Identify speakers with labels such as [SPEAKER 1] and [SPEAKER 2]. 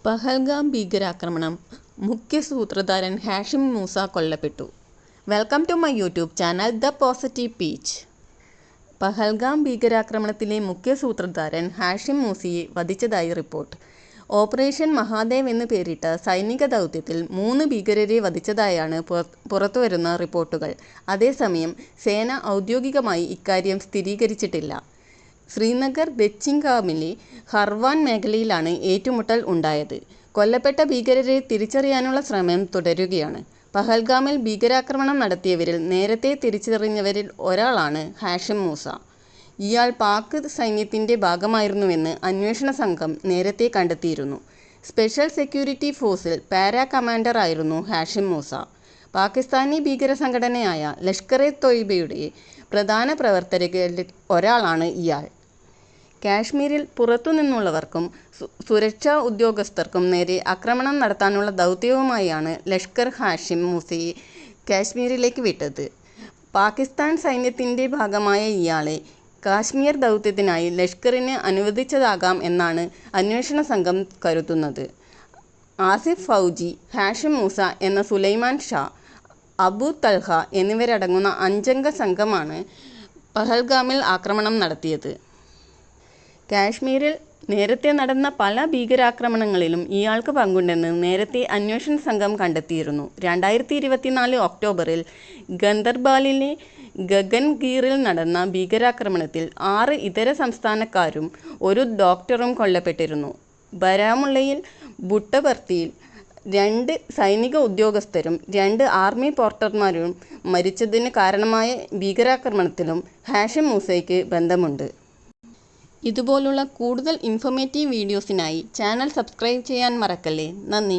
[SPEAKER 1] പഹൽഗാം ഭീകരാക്രമണം മുഖ്യ സൂത്രധാരൻ ഹാഷിം മൂസ കൊല്ലപ്പെട്ടു. Welcome to my YouTube channel the positive peach. Pahalgam ഭീകരാക്രമണത്തിലെ മുഖ്യ സൂത്രധാരൻ ഹാഷിം മൂസയെ വധിച്ചതായി റിപ്പോർട്ട്. ഓപ്പറേഷൻ മഹാദേവ് എന്ന് പേരിട്ട സൈനിക ദൗത്യത്തിൽ 3 ഭീകരരെ വധിച്ചതായാണ് പുറത്തുവരുന്ന റിപ്പോർട്ടുകൾ. അതേസമയം സേന ഔദ്യോഗികമായി ഇക്കാര്യം സ്ഥിരീകരിച്ചിട്ടില്ല. ശ്രീനഗർ ദച്ചിൻഗാമിലെ ഹർവാൻ മേഖലയിലാണ് ഏറ്റുമുട്ടൽ ഉണ്ടായത്. കൊല്ലപ്പെട്ട ഭീകരരെ തിരിച്ചറിയാനുള്ള ശ്രമം തുടരുകയാണ്. പഹൽഗാമിൽ ഭീകരാക്രമണം നടത്തിയവരിൽ നേരത്തെ തിരിച്ചറിഞ്ഞവരിൽ ഒരാളാണ് ഹാഷിം മൂസ. ഇയാൾ പാക് സൈന്യത്തിൻ്റെ ഭാഗമായിരുന്നുവെന്ന് അന്വേഷണ സംഘം നേരത്തെ കണ്ടെത്തിയിരുന്നു. സ്പെഷ്യൽ സെക്യൂരിറ്റി ഫോഴ്സിൽ പാരാ കമാൻഡർ ആയിരുന്നു ഹാഷിം മൂസ. പാകിസ്ഥാനി ഭീകര സംഘടനയായ ലഷ്കർ-ഇ-തോയ്ബയുടെ പ്രധാന പ്രവർത്തകരിൽ ഒരാളാണ് ഇയാൾ. കാശ്മീരിൽ പുറത്തുനിന്നുള്ളവർക്കും സുരക്ഷാ ഉദ്യോഗസ്ഥർക്കും നേരെ ആക്രമണം നടത്താനുള്ള ദൗത്യവുമായാണ് ലഷ്കർ ഹാഷിം മൂസയെ കാശ്മീരിലേക്ക് വിട്ടത്. പാകിസ്ഥാൻ സൈന്യത്തിൻ്റെ ഭാഗമായ ഇയാളെ കാശ്മീർ ദൗത്യത്തിനായി ലഷ്കറിന് അനുവദിച്ചതാകാം എന്നാണ് അന്വേഷണ സംഘം കരുതുന്നത്. ആസിഫ് ഫൗജി, ഹാഷിം മൂസ എന്ന സുലൈമാൻ ഷാ, അബു തൽഹ എന്നിവരടങ്ങുന്ന 5-അംഗ സംഘമാണ് പഹൽഗാമിൽ ആക്രമണം നടത്തിയത്. കാശ്മീരിൽ നേരത്തെ നടന്ന പല ഭീകരാക്രമണങ്ങളിലും ഇയാൾക്ക് പങ്കുണ്ടെന്ന് നേരത്തെ അന്വേഷണ സംഘം കണ്ടെത്തിയിരുന്നു. 2024 ഒക്ടോബറിൽ ഗന്ദർബാലിലെ ഗഗൻഗീറിൽ നടന്ന ഭീകരാക്രമണത്തിൽ 6 ഇതര സംസ്ഥാനക്കാരും 1 ഡോക്ടറും കൊല്ലപ്പെട്ടിരുന്നു. ബാരാമുള്ളയിൽ ബുട്ടപർത്തിയിൽ 2 സൈനിക ഉദ്യോഗസ്ഥരും 2 ആർമി പോർട്ടർമാരും മരിച്ചതിന് കാരണമായ ഭീകരാക്രമണത്തിലും ഹാഷിം മൂസയ്ക്ക് ബന്ധമുണ്ട്. ഇതുപോലുള്ള കൂടുതൽ ഇൻഫോർമേറ്റീവ് വീഡിയോസിനായി ചാനൽ സബ്സ്ക്രൈബ് ചെയ്യാൻ മറക്കല്ലേ. നന്ദി.